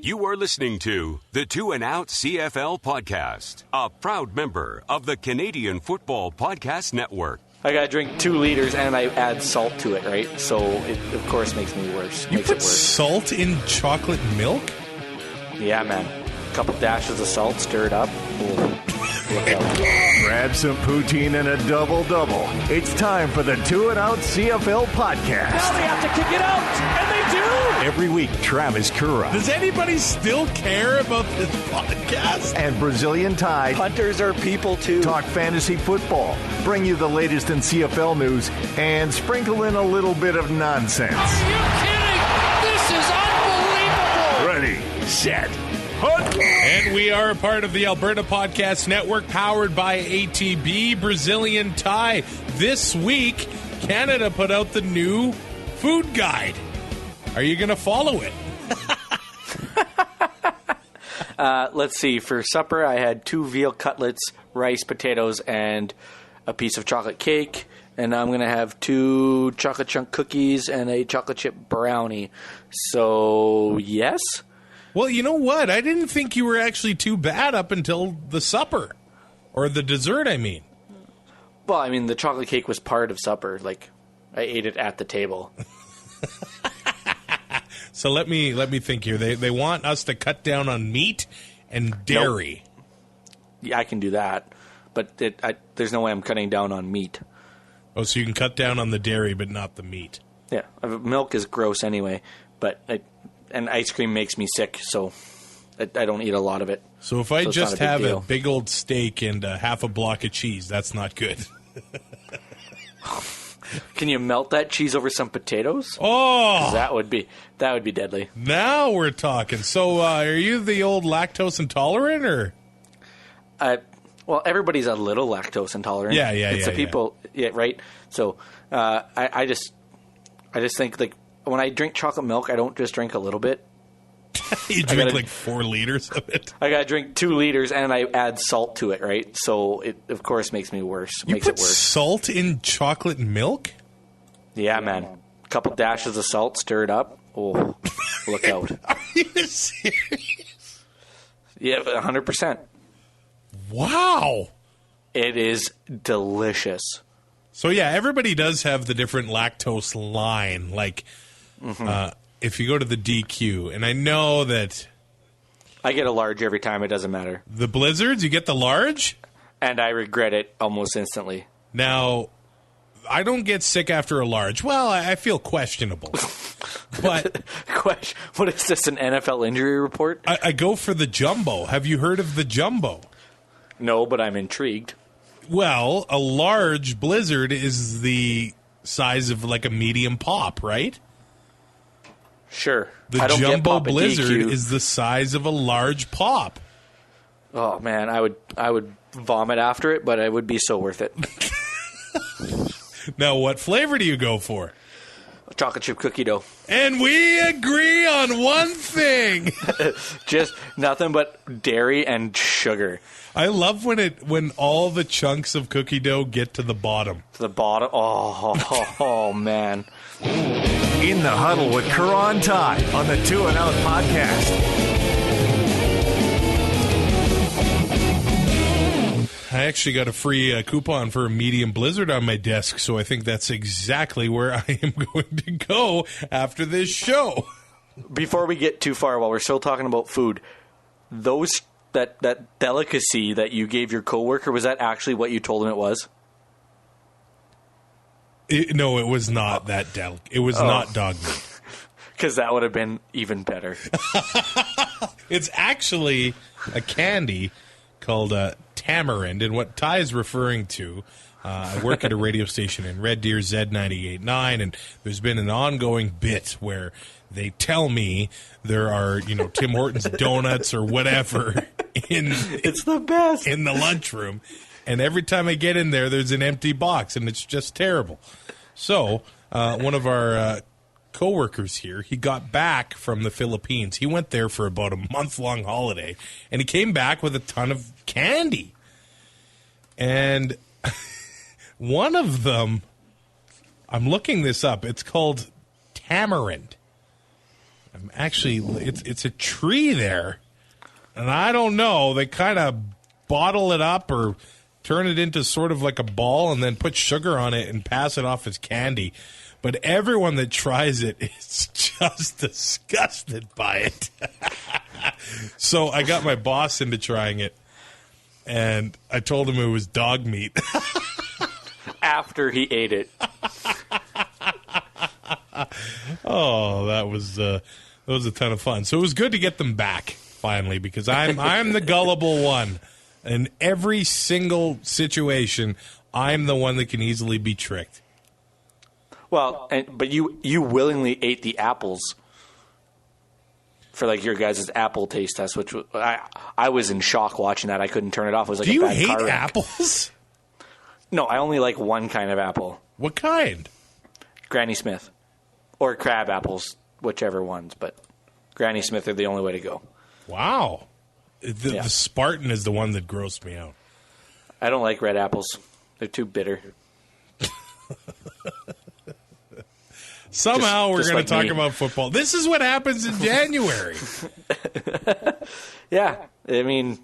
You are listening to the 2 and Out CFL podcast, a proud member of the Canadian Football Podcast Network. I gotta drink 2 liters and I add salt to it, right? So it, of course, makes me worse. You put salt in chocolate milk? Yeah, man. A couple dashes of salt, stir it up. Ooh. Grab some poutine and a double-double. It's time for the 2 and Out CFL podcast. Now they have to kick it out, and they do! Every week, Travis Currah. Does anybody still care about this podcast? And Brazilian Ty. Hunters are people, too. Talk fantasy football, bring you the latest in CFL news, and sprinkle in a little bit of nonsense. Are you kidding? This is unbelievable! Ready, set, hunt! And we are a part of the Alberta Podcast Network, powered by ATB. Brazilian Ty. This week, Canada put out the new food guide. Are you going to follow it? Let's see. For supper, I had 2 veal cutlets, rice, potatoes, and a piece of chocolate cake. And I'm going to have 2 chocolate chunk cookies and a chocolate chip brownie. So, yes. Well, you know what? I didn't think you were actually too bad up until the supper. Or the dessert, I mean. Well, I mean, the chocolate cake was part of supper. Like, I ate it at the table. So let me think here. They want us to cut down on meat and dairy. Nope. Yeah, I can do that. But there's no way I'm cutting down on meat. Oh, so you can cut down on the dairy, but not the meat. Yeah. Milk is gross anyway. But and ice cream makes me sick, so I don't eat a lot of it. So if I just have a big old steak and half a block of cheese, that's not good. Can you melt that cheese over some potatoes? Oh, that would be deadly. Now we're talking. So are you the old lactose intolerant, or? Well, everybody's a little lactose intolerant. Yeah. It's the people, yeah, right. So I just think, like, when I drink chocolate milk, I don't just drink a little bit. You drink like 4 liters of it. I gotta drink 2 liters, and I add salt to it, right? So it, of course, makes me worse. You put salt in chocolate milk? Yeah, man. A couple dashes of salt, stir it up. Oh, look out! Are you serious? Yeah, 100%. Wow, it is delicious. So yeah, everybody does have the different lactose line, like. If you go to the DQ, and I know that... I get a large every time, it doesn't matter. The Blizzards, you get the large? And I regret it almost instantly. Now, I don't get sick after a large. Well, I feel questionable. But what is this, an NFL injury report? I go for the jumbo. Have you heard of the jumbo? No, but I'm intrigued. Well, a large Blizzard is the size of like a medium pop, right? Sure. The jumbo Blizzard is the size of a large pop. Oh man, I would vomit after it, but it would be so worth it. Now, what flavor do you go for? Chocolate chip cookie dough. And we agree on one thing. Just nothing but dairy and sugar. I love when all the chunks of cookie dough get to the bottom. To the bottom? Oh man. In the Huddle with Currah and Ty on the 2 and Out podcast. I actually got a free coupon for a medium Blizzard on my desk, so I think that's exactly where I am going to go after this show. Before we get too far, while we're still talking about food, that delicacy that you gave your coworker, was that actually what you told him it was? No, it was not that delicate. It was not dog meat. Because that would have been even better. It's actually a candy called tamarind, and what Ty is referring to, I work at a radio station in Red Deer, Z98.9, and there's been an ongoing bit where they tell me there are, Tim Hortons donuts or whatever it's the best in the lunchroom. And every time I get in there, there's an empty box, and it's just terrible. So one of our coworkers here, he got back from the Philippines. He went there for about a month-long holiday, and he came back with a ton of candy. And one of them, I'm looking this up, it's called tamarind. Actually, it's a tree there, and I don't know. They kind of bottle it up or turn it into sort of like a ball and then put sugar on it and pass it off as candy. But everyone that tries it is just disgusted by it. So I got my boss into trying it, and I told him it was dog meat. After he ate it. Oh, that was a ton of fun. So it was good to get them back finally, because I'm the gullible one. In every single situation, I'm the one that can easily be tricked. Well, but you willingly ate the apples for like your guys' apple taste test, which I was in shock watching that. I couldn't turn it off. It was like Do a you bad hate car wreck. apples? No, I only like one kind of apple. What kind? Granny Smith. Or crab apples, whichever ones. But Granny Smith are the only way to go. Wow. The Spartan is the one that grossed me out. I don't like red apples. They're too bitter. Somehow we're going like to talk me. about football. This is what happens in January. Yeah. I mean,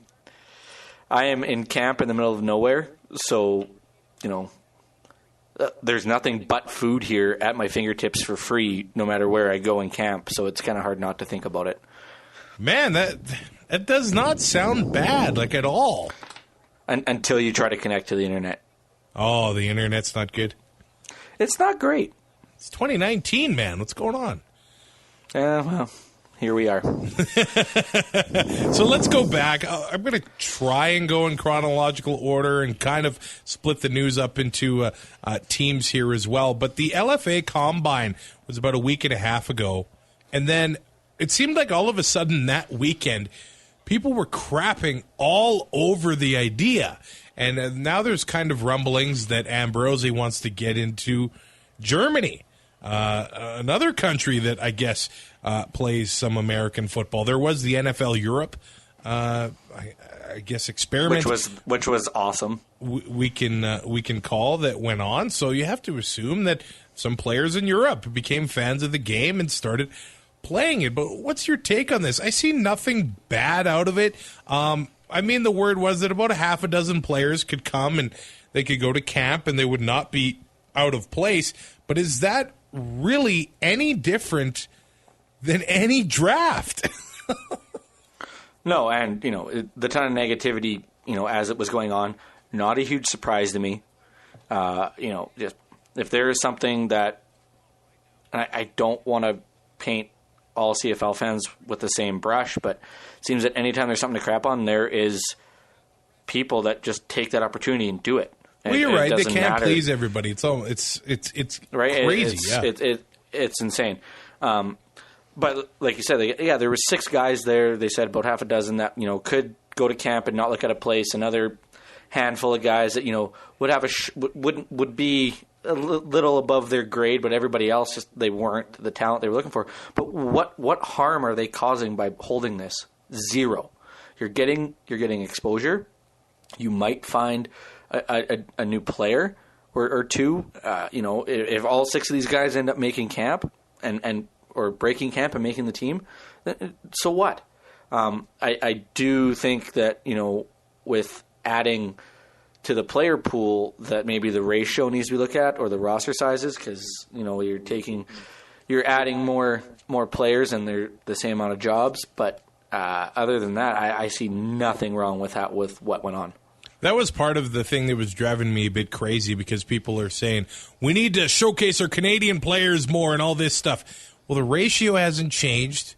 I am in camp in the middle of nowhere, so, there's nothing but food here at my fingertips for free no matter where I go in camp, so it's kind of hard not to think about it. Man, that does not sound bad, like at all. Until you try to connect to the internet. Oh, the internet's not good? It's not great. It's 2019, man. What's going on? Well, here we are. So let's go back. I'm going to try and go in chronological order and kind of split the news up into teams here as well. But the LFA Combine was about a week and a half ago. And then it seemed like all of a sudden that weekend, people were crapping all over the idea. And now there's kind of rumblings that Ambrosi wants to get into Germany. Another country that I guess plays some American football. There was the NFL Europe, I guess, experiment, which was awesome. We can call that went on. So you have to assume that some players in Europe became fans of the game and started playing it. But what's your take on this? I see nothing bad out of it. I mean, the word was that about a half a dozen players could come and they could go to camp and they would not be out of place. But is that really any different than any draft? No, and, the ton of negativity, as it was going on, not a huge surprise to me. Just if there is something that I don't want to paint all CFL fans with the same brush, but it seems that anytime there's something to crap on, there is people that just take that opportunity and do it. Well, you're right. They can't please everybody. It's right? Crazy. It's insane. But like you said, there were 6 guys there. They said about half a dozen that could go to camp and not look at a place. Another handful of guys that would have would be a little above their grade, but everybody else just they weren't the talent they were looking for. But what harm are they causing by holding this? Zero. You're getting exposure. You might find a new player or two. If all 6 of these guys end up making camp or breaking camp and making the team, so what? I do think that with adding to the player pool that maybe the ratio needs to be looked at or the roster sizes, because you're adding more players and they're the same amount of jobs. But other than that, I see nothing wrong with what went on. That was part of the thing that was driving me a bit crazy, because people are saying we need to showcase our Canadian players more and all this stuff. Well, the ratio hasn't changed.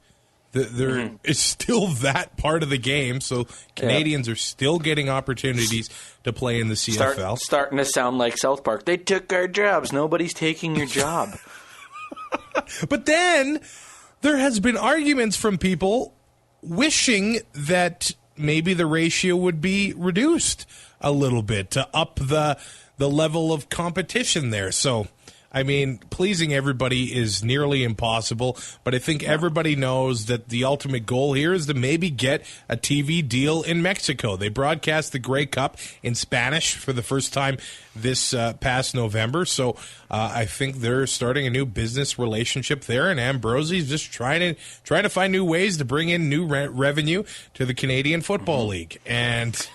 There is still that part of the game, so Canadians are still getting opportunities to play in the CFL. Starting to sound like South Park. They took our jobs. Nobody's taking your job. But then there has been arguments from people wishing that maybe the ratio would be reduced a little bit to up the level of competition there. So I mean, pleasing everybody is nearly impossible, but I think everybody knows that the ultimate goal here is to maybe get a TV deal in Mexico. They broadcast the Grey Cup in Spanish for the first time this past November, so I think they're starting a new business relationship there, and Ambrosie's just trying to find new ways to bring in new revenue to the Canadian Football League. And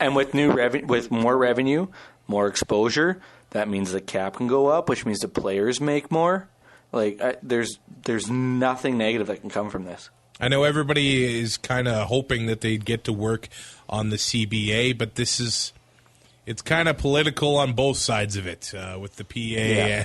with with more revenue, more exposure, that means the cap can go up, which means the players make more. There's nothing negative that can come from this. I know everybody is kind of hoping that they'd get to work on the CBA, but it's kind of political on both sides of it with the PA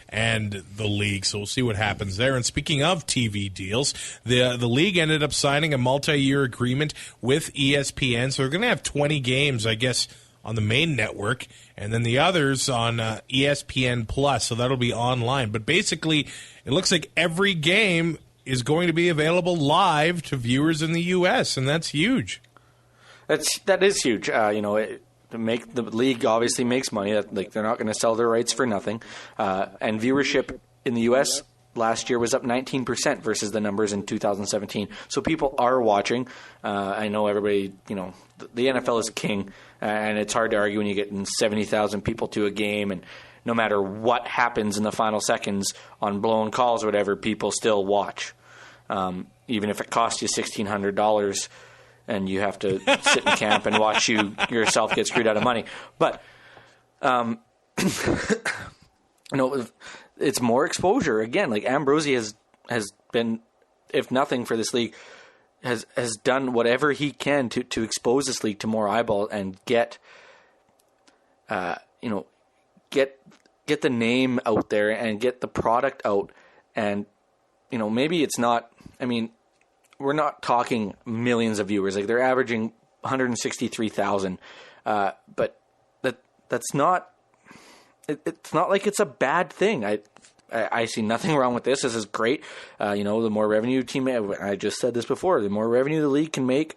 and the league. So we'll see what happens there. And speaking of TV deals, the league ended up signing a multi-year agreement with ESPN. So they're going to have 20 games, I guess, on the main network, and then the others on ESPN Plus, so that'll be online. But basically, it looks like every game is going to be available live to viewers in the U.S., and that's huge. That is huge. The league obviously makes money. They're not going to sell their rights for nothing. And viewership in the U.S. last year was up 19% versus the numbers in 2017. So people are watching. I know everybody, the NFL is king, and it's hard to argue when you get 70,000 people to a game, and no matter what happens in the final seconds on blown calls or whatever, people still watch. Even if it costs you $1,600 and you have to sit in camp and watch yourself get screwed out of money. But, it's more exposure. Again, like Ambrosie has been, if nothing for this league, has done whatever he can to expose this league to more eyeballs and get the name out there and get the product out. And, maybe it's not, we're not talking millions of viewers. Like, they're averaging 163,000. But that's not, it's not like it's a bad thing. I see nothing wrong with this. This is great. The more revenue I just said this before, the more revenue the league can make,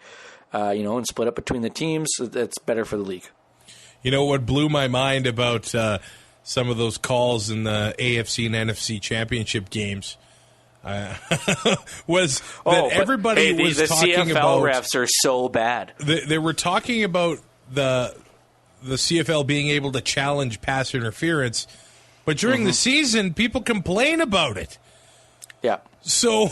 and split up between the teams, that's better for the league. What blew my mind about some of those calls in the AFC and NFC championship games was that everybody was talking CFL about... The CFL refs are so bad. They were talking about the CFL being able to challenge pass interference, but during the season, people complain about it. Yeah. So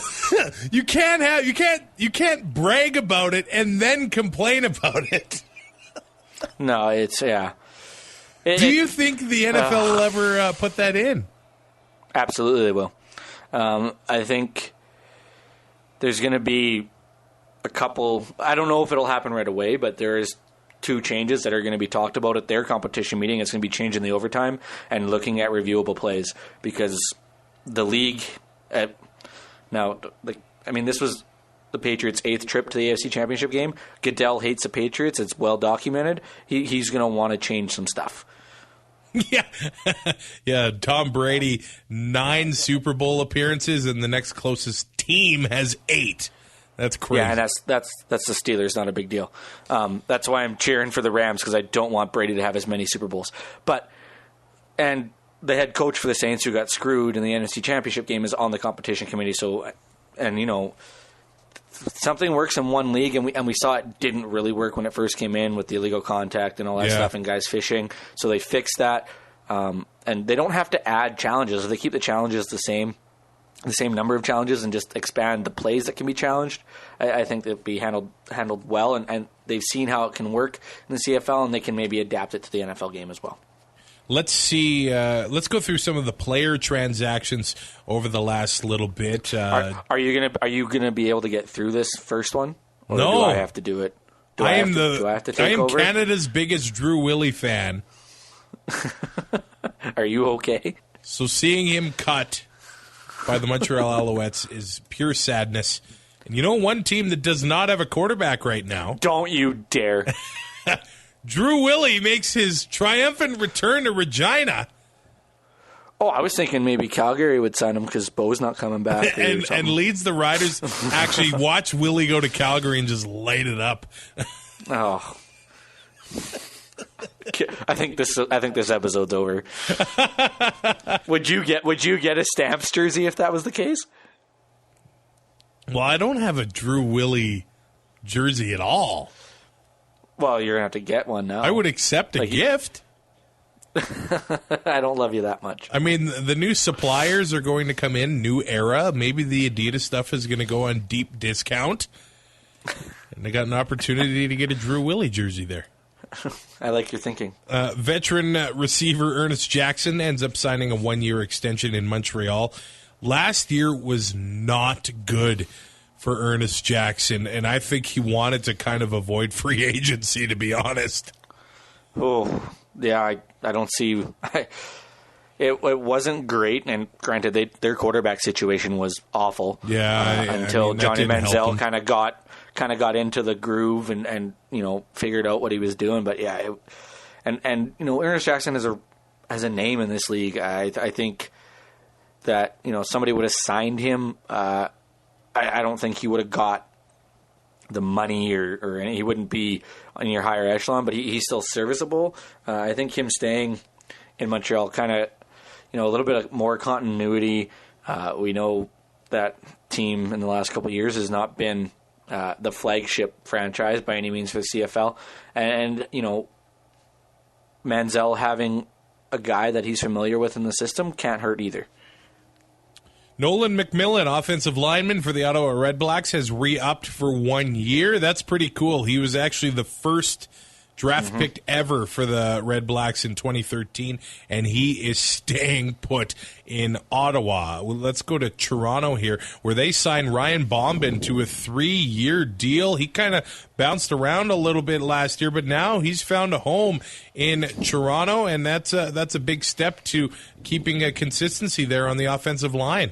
you can't brag about it and then complain about it. No, it's Do you think the NFL will ever put that in? Absolutely, they will. I think there's going to be a couple. I don't know if it'll happen right away, but there is 2 changes that are going to be talked about at their competition meeting. It's going to be changing the overtime and looking at reviewable plays, because the league this was the Patriots' 8th trip to the AFC Championship game. Goodell hates the Patriots. It's well documented. He's going to want to change some stuff. Yeah. Tom Brady, 9 Super Bowl appearances, and the next closest team has 8. That's crazy. Yeah, and that's the Steelers. Not a big deal. That's why I'm cheering for the Rams, because I don't want Brady to have as many Super Bowls. And the head coach for the Saints, who got screwed in the NFC Championship game, is on the competition committee. So, something works in one league, and we saw it didn't really work when it first came in with the illegal contact and all that stuff and guys fishing. So they fixed that, and they don't have to add challenges. If they keep the challenges the same number of challenges, and just expand the plays that can be challenged, I think they'll be handled well, and they've seen how it can work in the CFL, and they can maybe adapt it to the NFL game as well. Let's see. Let's go through some of the player transactions over the last little bit. Are you gonna be able to get through this first one? Or no, do I have to do it? Do I have to take over? Canada's biggest Drew Willie fan. Are you okay? So seeing him cut by the Montreal Alouettes is pure sadness. And one team that does not have a quarterback right now. Don't you dare. Drew Willie makes his triumphant return to Regina. Oh, I was thinking maybe Calgary would sign him because Bo's not coming back. and leads the Riders. Actually, watch Willie go to Calgary and just light it up. Oh. I think this episode's over. Would you get a Stamps jersey if that was the case? Well, I don't have a Drew Willie jersey at all. Well, you're going to have to get one now. I would accept a gift. I don't love you that much. I mean, the new suppliers are going to come in, new era. Maybe the Adidas stuff is going to go on deep discount. And they got an opportunity to get a Drew Willie jersey there. I like your thinking. Veteran receiver Ernest Jackson ends up signing a 1-year extension in Montreal. Last year was not good for Ernest Jackson, and I think he wanted to kind of avoid free agency, to be honest. Oh, yeah, I don't see... It wasn't great, and granted, their quarterback situation was awful. Yeah, until Johnny Manziel kind of got into the groove and figured out what he was doing. But yeah, Ernest Jackson has a name in this league. I think that somebody would have signed him. I don't think he would have got the money or he wouldn't be on your higher echelon, but he's still serviceable. I think him staying in Montreal kind of, a little bit more continuity. We know that team in the last couple of years has not been the flagship franchise by any means for the CFL. And Manziel having a guy that he's familiar with in the system can't hurt either. Nolan McMillan, offensive lineman for the Ottawa Redblacks, has re-upped for 1 year. That's pretty cool. He was actually the first draft pick ever for the Redblacks in 2013, and he is staying put in Ottawa. Well, let's go to Toronto here, where they signed Ryan Bombin to a 3-year deal. He kind of bounced around a little bit last year, but now he's found a home in Toronto, and that's a big step to keeping a consistency there on the offensive line.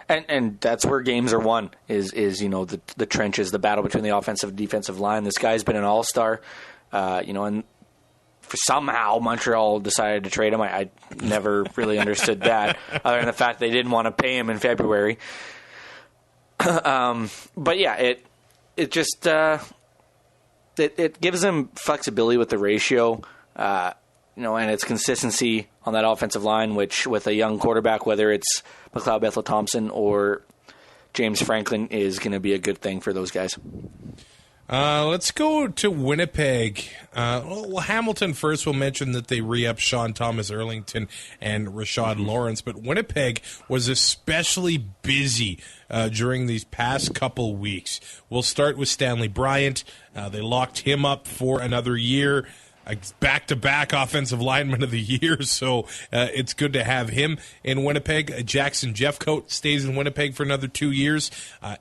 And that's where games are won, is the trenches, the battle between the offensive and defensive line. This guy's been an all-star, and for somehow Montreal decided to trade him. I never really understood that, other than the fact they didn't want to pay him in February. But yeah, it just it gives them flexibility with the ratio, and its consistency on that offensive line, which with a young quarterback, whether it's McLeod Bethel-Thompson or James Franklin, is going to be a good thing for those guys. Let's go to Winnipeg. Hamilton first. We'll mention that they re-upped Sean Thomas Erlington and Rashad Lawrence, but Winnipeg was especially busy during these past couple weeks. We'll start with Stanley Bryant. They locked him up for another year. Back-to-back offensive lineman of the year, so it's good to have him in Winnipeg. Jackson Jeffcoat stays in Winnipeg for another 2 years.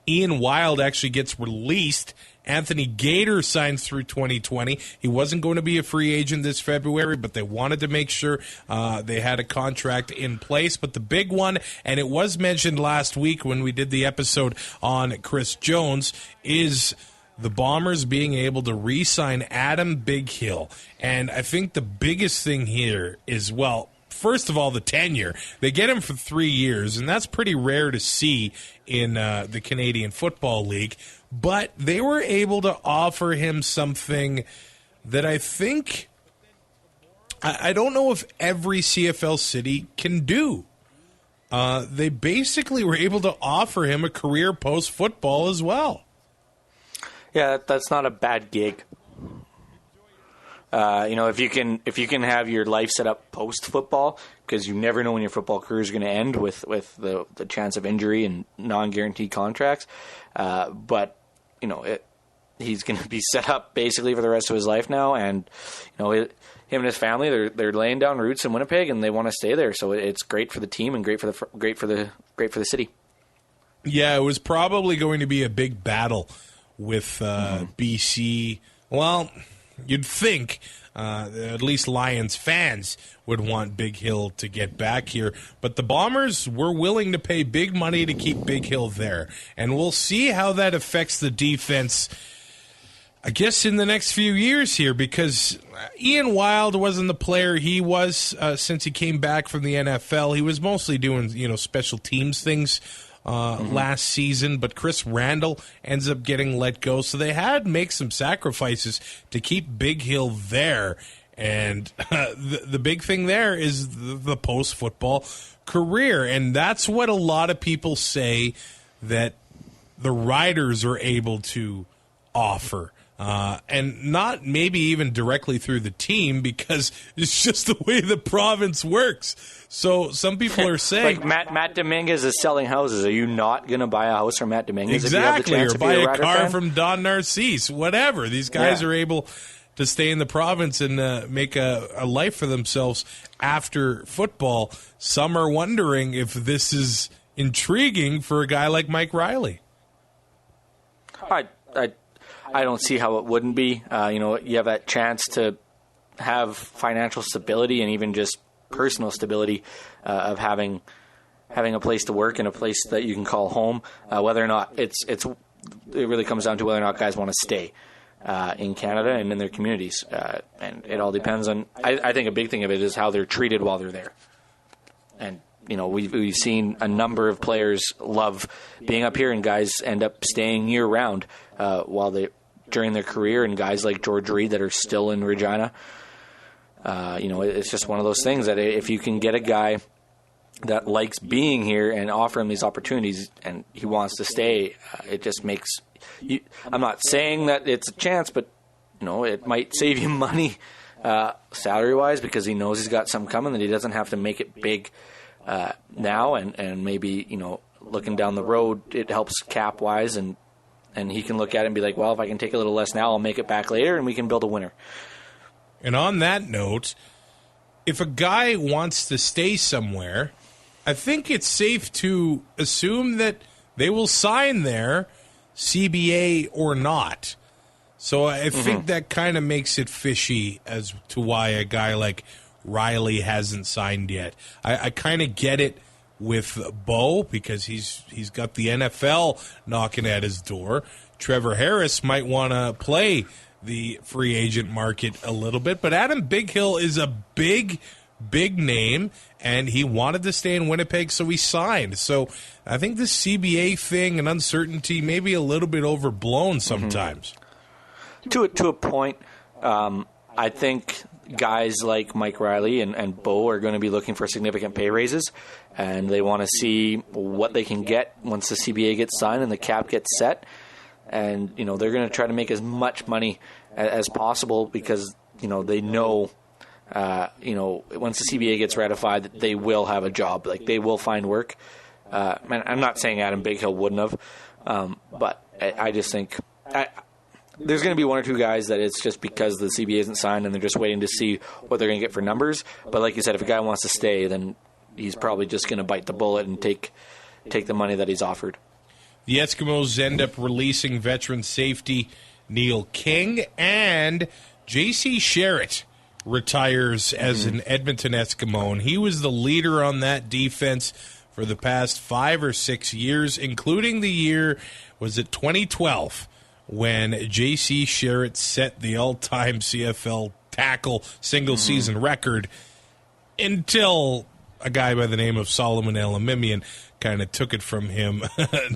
Ian Wild actually gets released. Anthony Gator signs through 2020. He wasn't going to be a free agent this February, but they wanted to make sure they had a contract in place. But the big one, and it was mentioned last week when we did the episode on Chris Jones, is the Bombers being able to re-sign Adam Bighill. And I think the biggest thing here is, well, first of all, the tenure. They get him for 3 years, and that's pretty rare to see in the Canadian Football League. But they were able to offer him something that I think, I don't know if every CFL city can do. They basically were able to offer him a career post-football as well. Yeah, that's not a bad gig. If you can have your life set up post football, because you never know when your football career is going to end with the chance of injury and non-guaranteed contracts. But he's going to be set up basically for the rest of his life now, and him and his family they're laying down roots in Winnipeg, and they want to stay there. So it's great for the team and great for the city. Yeah, it was probably going to be a big battle with BC. Well, you'd think at least Lions fans would want Bighill to get back here, but the Bombers were willing to pay big money to keep Bighill there, and we'll see how that affects the defense, I guess, in the next few years here, because Ian Wild wasn't the player he was since he came back from the NFL. He was mostly doing special teams things last season, but Chris Randall ends up getting let go. So they had to make some sacrifices to keep Big Hill there. And the big thing there is the post-football career. And that's what a lot of people say that the Riders are able to offer. And not maybe even directly through the team, because it's just the way the province works. So some people are saying... like Matt Dominguez is selling houses. Are you not going to buy a house from Matt Dominguez exactly, if you have the chance or to be buy a a Rider car fan? from Don Narcisse, whatever. These guys are able to stay in the province and make a life for themselves after football. Some are wondering if this is intriguing for a guy like Mike Riley. I don't see how it wouldn't be. You have that chance to have financial stability and even just personal stability of having a place to work and a place that you can call home. Whether or not it really comes down to whether or not guys want to stay in Canada and in their communities, and it all depends on. I think a big thing of it is how they're treated while they're there, and we've seen a number of players love being up here, and guys end up staying year round during their career, and guys like George Reed that are still in Regina. It's just one of those things that if you can get a guy that likes being here and offer him these opportunities and he wants to stay, it just makes you. I'm not saying that it's a chance, but it might save you money salary wise, because he knows he's got something coming that he doesn't have to make it big now, and maybe looking down the road it helps cap wise, and he can look at it and be like, well, if I can take a little less now, I'll make it back later, and we can build a winner. And on that note, if a guy wants to stay somewhere, I think it's safe to assume that they will sign there, CBA or not. So I think that kind of makes it fishy as to why a guy like Riley hasn't signed yet. I kind of get it with Bo, because he's got the NFL knocking at his door. Trevor Harris might want to play the free agent market a little bit, but Adam Bighill is a big name, and he wanted to stay in Winnipeg, so he signed. So I think this CBA thing and uncertainty may be a little bit overblown sometimes. To a point, I think guys like Mike Riley and Bo are going to be looking for significant pay raises, and they want to see what they can get once the CBA gets signed and the cap gets set. And, they're going to try to make as much money as possible, because, they know, once the CBA gets ratified, that they will have a job. Like, they will find work. And I'm not saying Adam Bighill wouldn't have, but I just think there's going to be one or two guys that it's just because the CBA isn't signed and they're just waiting to see what they're going to get for numbers. But like you said, if a guy wants to stay, then he's probably just going to bite the bullet and take the money that he's offered. The Eskimos end up releasing veteran safety Neil King, and J.C. Sherritt retires as an Edmonton Eskimo, and he was the leader on that defense for the past 5 or 6 years, including the year, was it 2012, when J.C. Sherritt set the all-time CFL tackle single-season record, until a guy by the name of Solomon Elamimian kind of took it from him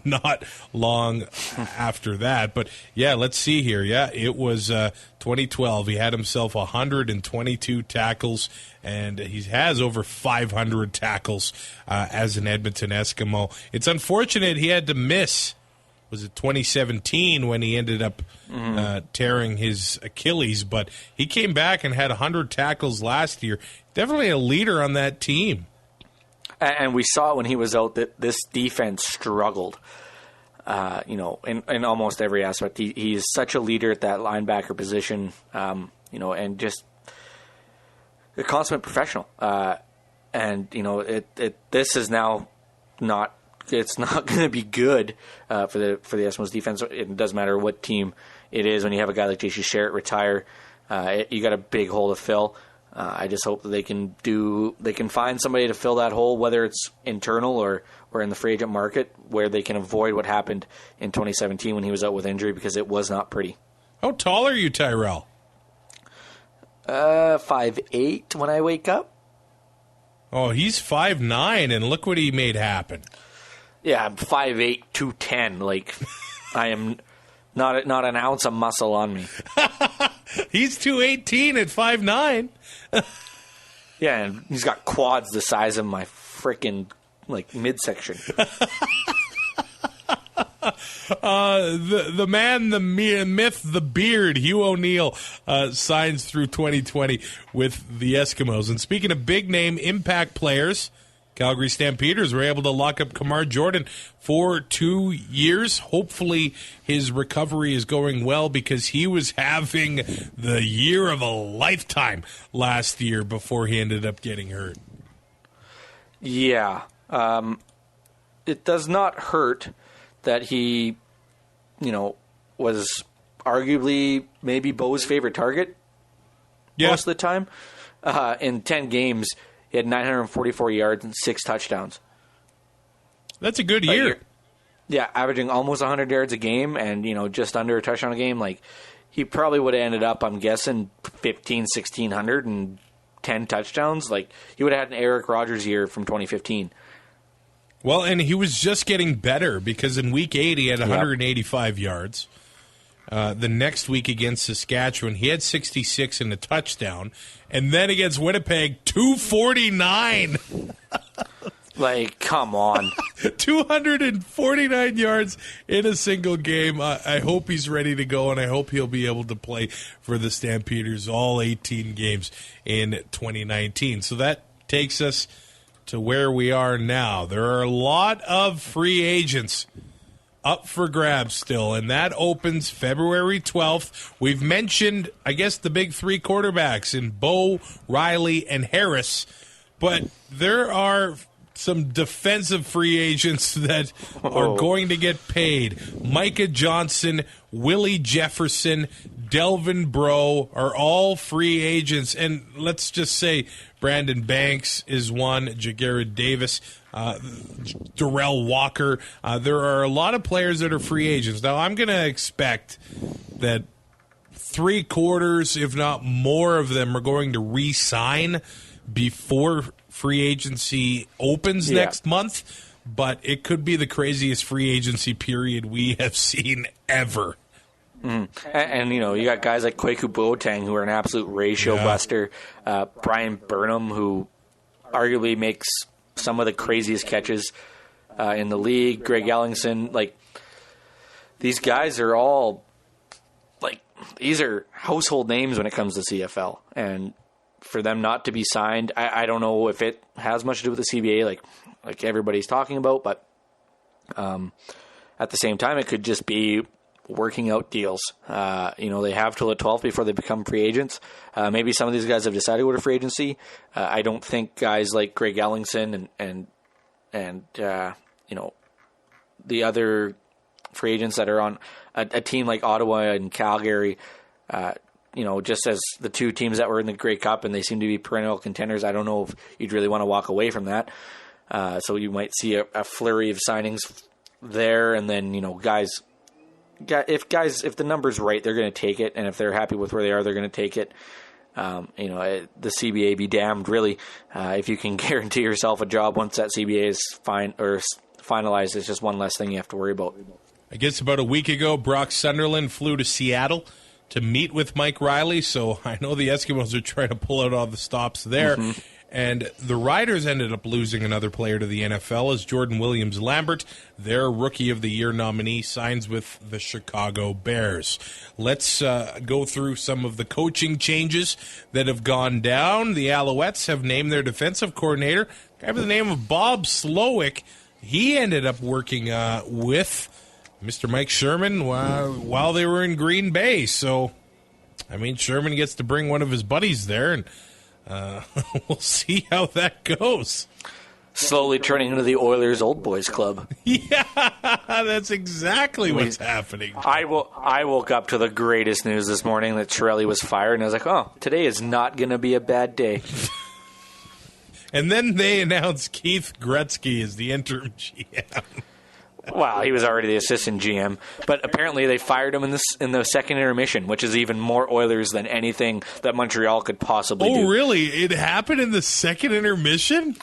not long after that. But, yeah, let's see here. Yeah, it was 2012. He had himself 122 tackles, and he has over 500 tackles as an Edmonton Eskimo. It's unfortunate he had to miss, was it 2017, when he ended up tearing his Achilles, but he came back and had 100 tackles last year. Definitely a leader on that team. And we saw when he was out that this defense struggled, in almost every aspect. He's such a leader at that linebacker position, and just a consummate professional. This is now not. It's not going to be good for the Eskimos defense. It doesn't matter what team it is. When you have a guy like J.C. Sherritt retire, you got a big hole to fill. I just hope that they can find somebody to fill that hole, whether it's internal or in the free agent market, where they can avoid what happened in 2017 when he was out with injury, because it was not pretty. How tall are you, Tyrell? 5'8" when I wake up. Oh, he's 5'9", and look what he made happen. Yeah, I'm 5'8", 210. Like, I am not an ounce of muscle on me. He's 218 at 5'9". Yeah, and he's got quads the size of my freaking, like, midsection. The man, the myth, the beard, Hugh O'Neill signs through 2020 with the Eskimos. And speaking of big-name impact players, Calgary Stampeders were able to lock up Kamar Jordan for 2 years. Hopefully his recovery is going well because he was having the year of a lifetime last year before he ended up getting hurt. Yeah. It does not hurt that he, was arguably maybe Bo's favorite target most of the time. In 10 games, he had 944 yards and 6 touchdowns. That's a good year. Yeah, averaging almost 100 yards a game and, just under a touchdown a game. Like, he probably would have ended up, I'm guessing, 1,600 and 10 touchdowns. Like, he would have had an Eric Rodgers year from 2015. Well, and he was just getting better because in Week 8 he had 185 yards. The next week against Saskatchewan, he had 66 and a touchdown. And then against Winnipeg, 249. Like, come on. 249 yards in a single game. I hope he's ready to go, and I hope he'll be able to play for the Stampeders all 18 games in 2019. So that takes us to where we are now. There are a lot of free agents up for grabs still, and that opens February 12th. We've mentioned, I guess, the big 3 quarterbacks in Bo, Riley, and Harris, but there are some defensive free agents that are going to get paid. Micah Johnson, Willie Jefferson, Delvin Breaux are all free agents. And let's just say Brandon Banks is one, Jagarrett Davis, Darrell Walker. There are a lot of players that are free agents. Now, I'm going to expect that 3/4, if not more of them, are going to re-sign before free agency opens next month, but it could be the craziest free agency period we have seen ever. And you got guys like Kwaku Boateng who are an absolute ratio buster. Brian Burnham, who arguably makes some of the craziest catches in the league. Greg Ellingson. Like, these guys are all, like, these are household names when it comes to CFL. And for them not to be signed, I don't know if it has much to do with the CBA, like everybody's talking about, but at the same time, it could just be working out deals. They have till the 12th before they become free agents. Maybe some of these guys have decided to go to free agency. I don't think guys like Greg Ellingson and the other free agents that are on a team like Ottawa and Calgary, just as the 2 teams that were in the Grey Cup and they seem to be perennial contenders, I don't know if you'd really want to walk away from that. So you might see a flurry of signings there, and then, if the number's right, they're going to take it, and if they're happy with where they are, they're going to take it. The CBA be damned, really. If you can guarantee yourself a job once that CBA is finalized, it's just one less thing you have to worry about. I guess about a week ago, Brock Sunderland flew to Seattle to meet with Mike Riley, so I know the Eskimos are trying to pull out all the stops there. Mm-hmm. And the Riders ended up losing another player to the NFL as Jordan Williams-Lambert, their Rookie of the Year nominee, signs with the Chicago Bears. Let's go through some of the coaching changes that have gone down. The Alouettes have named their defensive coordinator, a guy by the name of Bob Slowick. He ended up working with Mr. Mike Sherman while they were in Green Bay. So, Sherman gets to bring one of his buddies there, and we'll see how that goes. Slowly turning into the Oilers Old Boys Club. Yeah, that's exactly what's happening. I woke up to the greatest news this morning that Chiarelli was fired, and I was like, oh, today is not going to be a bad day. And then they announced Keith Gretzky as the interim GM. Well, he was already the assistant GM, but apparently they fired him in the second intermission, which is even more Oilers than anything that Montreal could possibly do. Oh, really? It happened in the second intermission?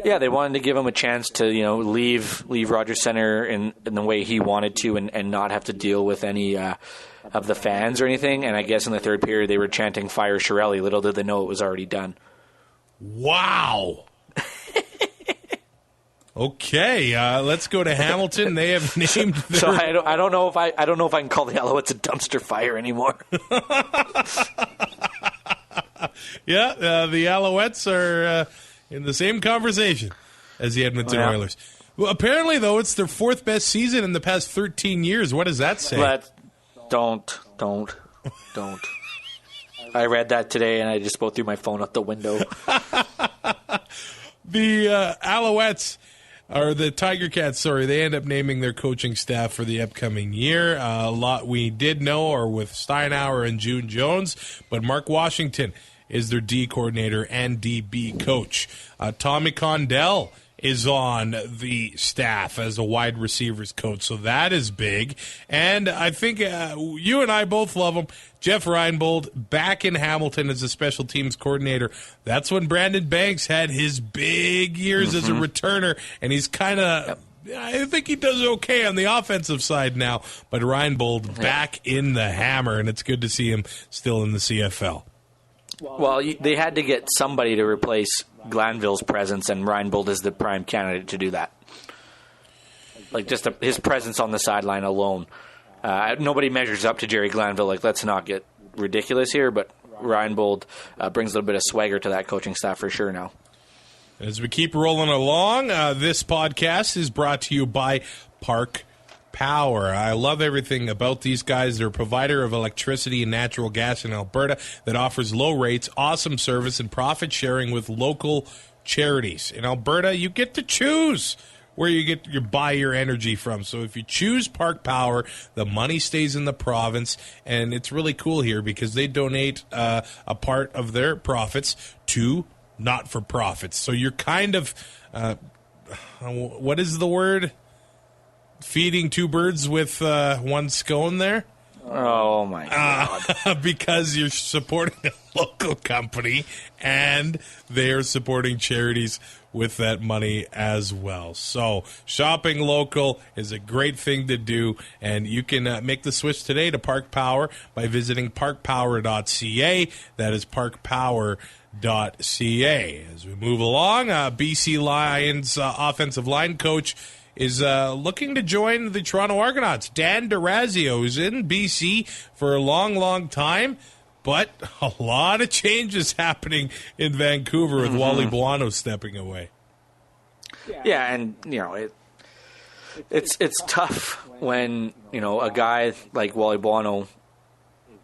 Yeah, they wanted to give him a chance to, leave Rogers Centre in the way he wanted to and not have to deal with any of the fans or anything. And I guess in the third period they were chanting "Fire Chiarelli." Little did they know it was already done. Wow. Okay, let's go to Hamilton. They have named their... So I don't know if I can call the Alouettes a dumpster fire anymore. Yeah, the Alouettes are in the same conversation as the Edmonton Oilers. Well, apparently, though, it's their fourth best season in the past 13 years. What does that say? Don't. I read that today, and I just both threw my phone out the window. The Alouettes, or the Tiger Cats, sorry, they end up naming their coaching staff for the upcoming year. A lot we did know are with Steinauer and June Jones, but Mark Washington is their D coordinator and DB coach. Tommy Condell is on the staff as a wide receivers coach, so that is big. And I think you and I both love him. Jeff Reinbold back in Hamilton as a special teams coordinator. That's when Brandon Banks had his big years as a returner, and he's kind of... I think he does okay on the offensive side now, but Reinbold back in the hammer, and it's good to see him still in the CFL. Well, they had to get somebody to replace Glanville's presence, and Reinbold is the prime candidate to do that. Like, just his presence on the sideline alone. Nobody measures up to Jerry Glanville. Like, let's not get ridiculous here, but Reinbold brings a little bit of swagger to that coaching staff for sure now. As we keep rolling along, this podcast is brought to you by Park Power. I love everything about these guys. They're a provider of electricity and natural gas in Alberta that offers low rates, awesome service, and profit sharing with local charities. In Alberta, you get to choose where you buy your energy from. So if you choose Park Power, the money stays in the province, and it's really cool here because they donate a part of their profits to not-for-profits. So you're kind of, what is the word? Feeding two birds with one scone there? Oh, my God. Because you're supporting a local company, and they're supporting charities with that money as well. So shopping local is a great thing to do, and you can make the switch today to Park Power by visiting parkpower.ca. That is parkpower.ca. As we move along, BC Lions offensive line coach is looking to join the Toronto Argonauts. Dan D'Orazio is in BC for a long, long time, but a lot of changes happening in Vancouver with Wally Buono stepping away. Yeah, and, it's tough when, a guy like Wally Buono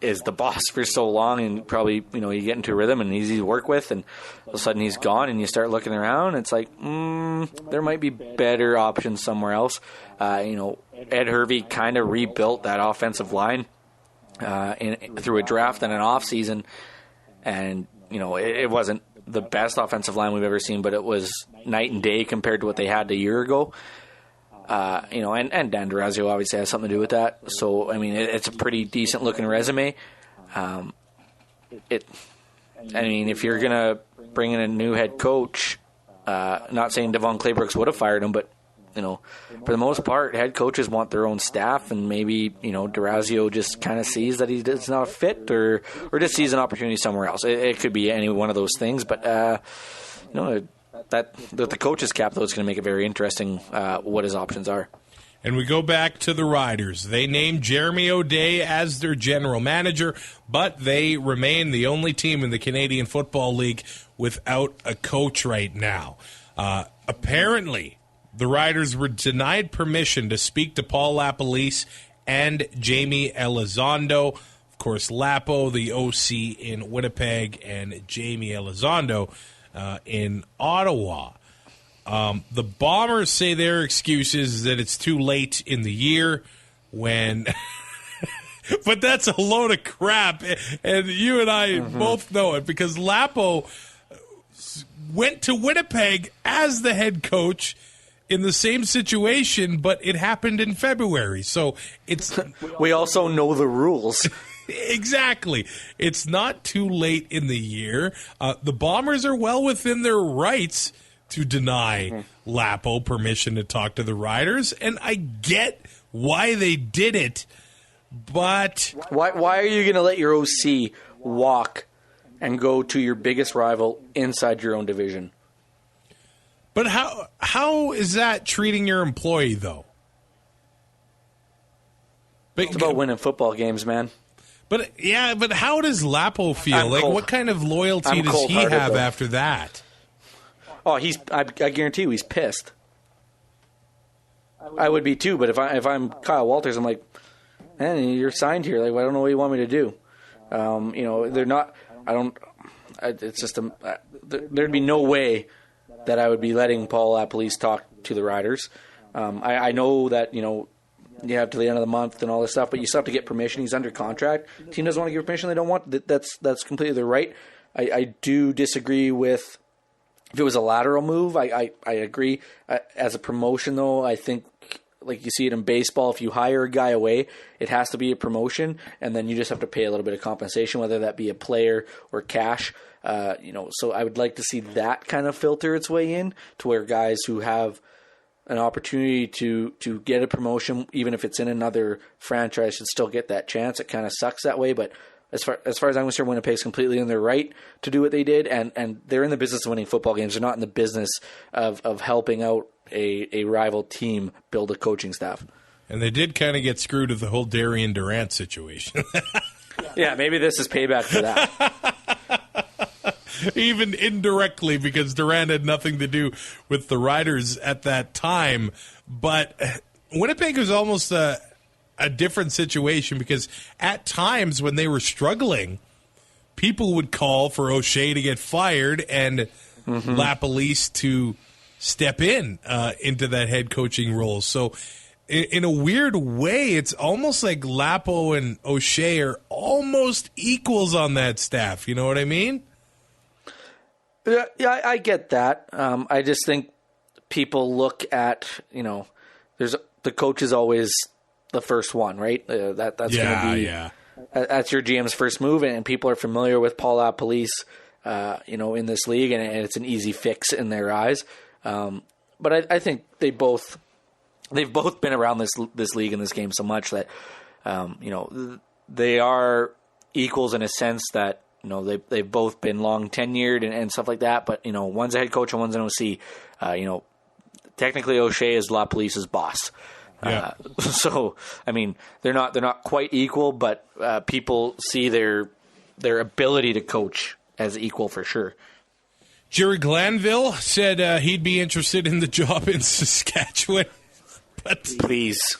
is the boss for so long, and probably, you get into a rhythm and easy to work with, and all of a sudden he's gone, and you start looking around, and it's like, there might be better options somewhere else. Ed Hervey kind of rebuilt that offensive line through a draft and an offseason, and, it wasn't the best offensive line we've ever seen, but it was night and day compared to what they had a year ago. And Dan D'Orazio obviously has something to do with that. So, it's a pretty decent looking resume. If you're going to bring in a new head coach, not saying Devon Claybrooks would have fired him, but, for the most part, head coaches want their own staff, and maybe, D'Orazio just kind of sees that it's not a fit or just sees an opportunity somewhere else. It could be any one of those things, but, that the coach's cap, though, is going to make it very interesting what his options are. And we go back to the Riders. They named Jeremy O'Day as their general manager, but they remain the only team in the Canadian Football League without a coach right now. Apparently, the Riders were denied permission to speak to Paul LaPolice and Jamie Elizondo. Of course, Lapo, the OC in Winnipeg, and Jamie Elizondo in Ottawa. The Bombers say their excuse is that it's too late in the year when... but that's a load of crap, and you and I both know it, because Lapo went to Winnipeg as the head coach in the same situation, but it happened in February. So it's... We also know the rules. Exactly. It's not too late in the year. The Bombers are well within their rights to deny Lapo permission to talk to the Riders, and I get why they did it, but... Why are you going to let your OC walk and go to your biggest rival inside your own division? But how is that treating your employee, though? It's about winning football games, man. But how does Lapo feel? What kind of loyalty does he have after that? Oh, I guarantee you he's pissed. I would be too, but if I'm Kyle Walters, I'm like, man, you're signed here. Like, I don't know what you want me to do. They're not. I don't. It's just there'd be no way that I would be letting Paul LaPolice talk to the Riders. I know that you have to the end of the month and all this stuff, but you still have to get permission. He's under contract. The team doesn't want to give permission. They don't want. That's completely their right. I do disagree with. If it was a lateral move, I agree. As a promotion, though, I think, like you see it in baseball, if you hire a guy away, it has to be a promotion, and then you just have to pay a little bit of compensation, whether that be a player or cash. So I would like to see that kind of filter its way in to where guys who have an opportunity to get a promotion, even if it's in another franchise, should still get that chance. It kind of sucks that way, but as far as I'm concerned, Winnipeg's completely in their right to do what they did, and they're in the business of winning football games. They're not in the business of helping out a rival team build a coaching staff. And they did kind of get screwed with the whole Darian Durant situation. Yeah, maybe this is payback for that. Even indirectly, because Durant had nothing to do with the Riders at that time. But Winnipeg was almost a different situation, because at times when they were struggling, people would call for O'Shea to get fired and LaPolice to step into that head coaching role. So in a weird way, it's almost like Lapo and O'Shea are almost equals on that staff. You know what I mean? Yeah, I get that. I just think people look at, there's the coach is always the first one, right? That's going to be that's your GM's first move, and people are familiar with Paul LaPolice, in this league, and it's an easy fix in their eyes. But I think they've both been around this league and this game so much that they are equals in a sense that they've both been long tenured and stuff like that. But one's a head coach and one's an OC. Technically O'Shea is LaPolice's boss. Yeah. So I mean, they're not quite equal, but people see their ability to coach as equal for sure. Jerry Glanville said he'd be interested in the job in Saskatchewan. But please,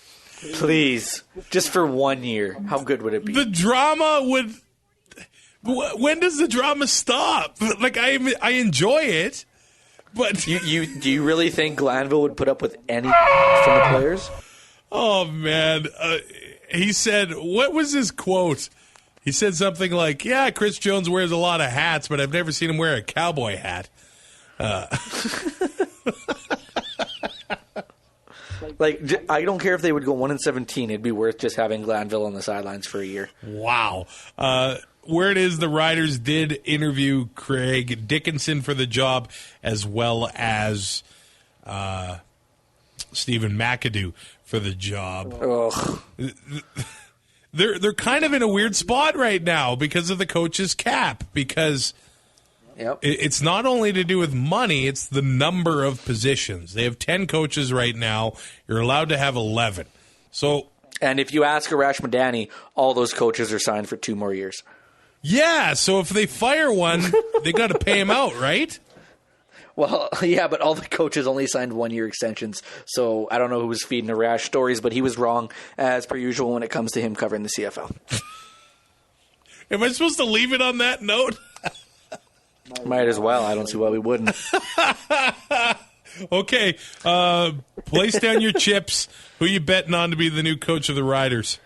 just for 1 year, how good would it be? The drama would. When does the drama stop? Like I enjoy it, but do you really think Glanville would put up with any from the players? Oh, man. He said, what was his quote? He said something like, yeah, Chris Jones wears a lot of hats, but I've never seen him wear a cowboy hat. I don't care if they would go 1-17. It'd be worth just having Glanville on the sidelines for a year. Wow. Where it is, the Riders did interview Craig Dickinson for the job, as well as Stephen McAdoo for the job. Ugh. They're kind of in a weird spot right now because of the coach's cap, because it's not only to do with money, it's the number of positions. They have 10 coaches right now. You're allowed to have 11. And if you ask Arash Madani, all those coaches are signed for 2 more years. Yeah, so if they fire one, they got to pay him out, right? Well, yeah, but all the coaches only signed 1-year extensions, so I don't know who was feeding Arash stories, but he was wrong, as per usual, when it comes to him covering the CFL. Am I supposed to leave it on that note? Might as well. I don't see why we wouldn't. Okay, place down your chips. Who you betting on to be the new coach of the Riders?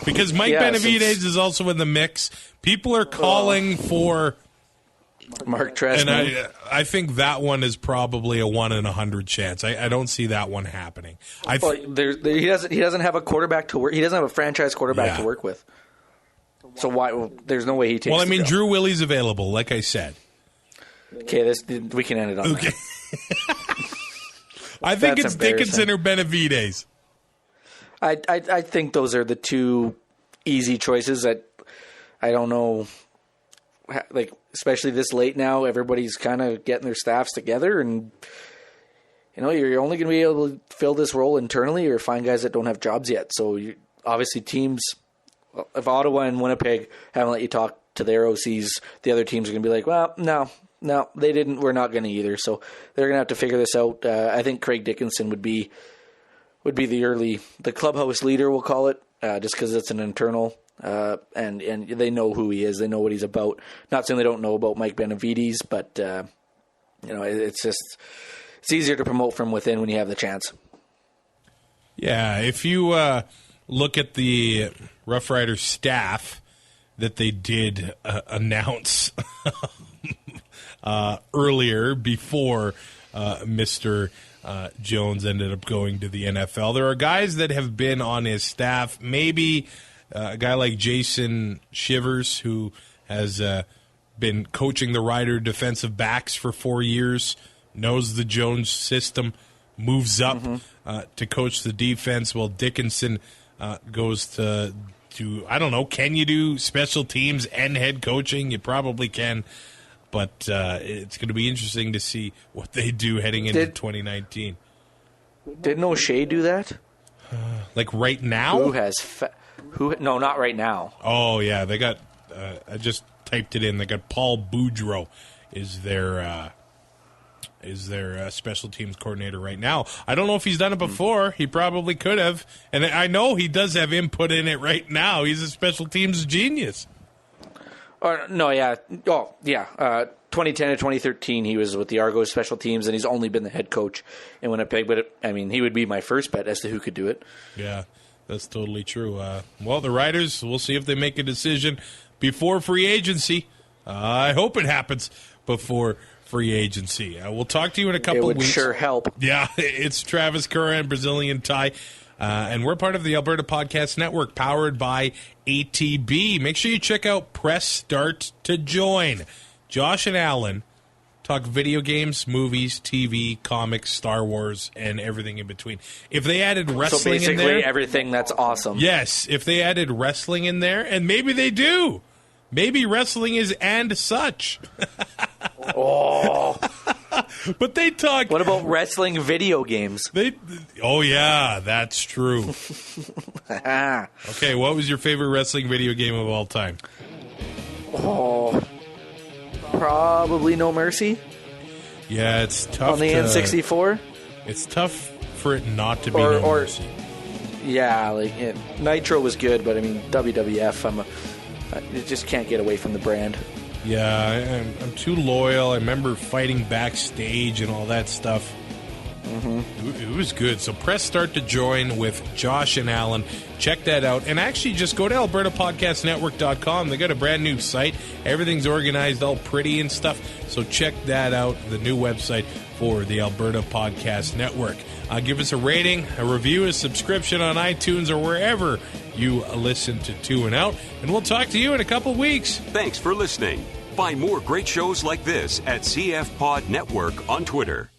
Because Mike Benavidez is also in the mix. People are calling for Mark Trestman. And I think that one is probably a 1 in 100 chance. I don't see that one happening. He doesn't have a quarterback to work. He doesn't have a franchise quarterback to work with. So why? There's no way he takes. Well, I mean, Drew Willie's available, like I said. Okay, we can end it on that. I think That's it's Dickinson embarrassing. or Benavidez. I think those are the two easy choices that I don't know, like, especially this late now, everybody's kind of getting their staffs together, and you're only going to be able to fill this role internally or find guys that don't have jobs yet. So obviously teams, if Ottawa and Winnipeg haven't let you talk to their OCs, the other teams are going to be like, well, no, they didn't. We're not going to either. So they're going to have to figure this out. I think Craig Dickinson would be the clubhouse leader, we'll call it, just because it's an internal, and they know who he is. They know what he's about. Not saying they don't know about Mike Benavidez, but it's easier to promote from within when you have the chance. Yeah, if you look at the Rough Riders staff that they did announce earlier before Mr. Jones ended up going to the NFL. There are guys that have been on his staff. Maybe a guy like Jason Shivers, who has been coaching the Rider defensive backs for 4 years, knows the Jones system, moves up to coach the defense, while Dickinson goes to I don't know, can you do special teams and head coaching? You probably can. But it's going to be interesting to see what they do heading into 2019. Didn't O'Shea do that? Like right now? No, not right now. Oh, yeah. They got, I just typed it in. They got Paul Boudreau is their special teams coordinator right now. I don't know if he's done it before. He probably could have. And I know he does have input in it right now. He's a special teams genius. 2010 to 2013, he was with the Argos special teams, and he's only been the head coach in Winnipeg. But he would be my first bet as to who could do it. Yeah, that's totally true. Well, the Riders, we'll see if they make a decision before free agency. I hope it happens before free agency. We'll talk to you in a couple of weeks. It would sure help. Yeah, it's Travis Currah and Brazilian Ty. And we're part of the Alberta Podcast Network, powered by ATB. Make sure you check out Press Start to Join. Josh and Alan talk video games, movies, TV, comics, Star Wars, and everything in between. If they added wrestling in there... basically everything that's awesome. Yes, if they added wrestling in there, and maybe they do. Maybe wrestling is and such. Oh... But they talk... What about wrestling video games? Oh, yeah, that's true. Okay, what was your favorite wrestling video game of all time? Oh, probably No Mercy. Yeah, it's tough on the N64. It's tough for it not to be No Mercy. Yeah, Nitro was good, but WWF, I just can't get away from the brand. Yeah, I'm too loyal. I remember fighting backstage and all that stuff. It was good. So press start to join with Josh and Alan. Check that out. And actually just go to albertapodcastnetwork.com. They got a brand new site. Everything's organized all pretty and stuff. So check that out, the new website for the Alberta Podcast Network. Give us a rating, a review, a subscription on iTunes or wherever you listen to Two and Out. And we'll talk to you in a couple weeks. Thanks for listening. Find more great shows like this at CF Pod Network on Twitter.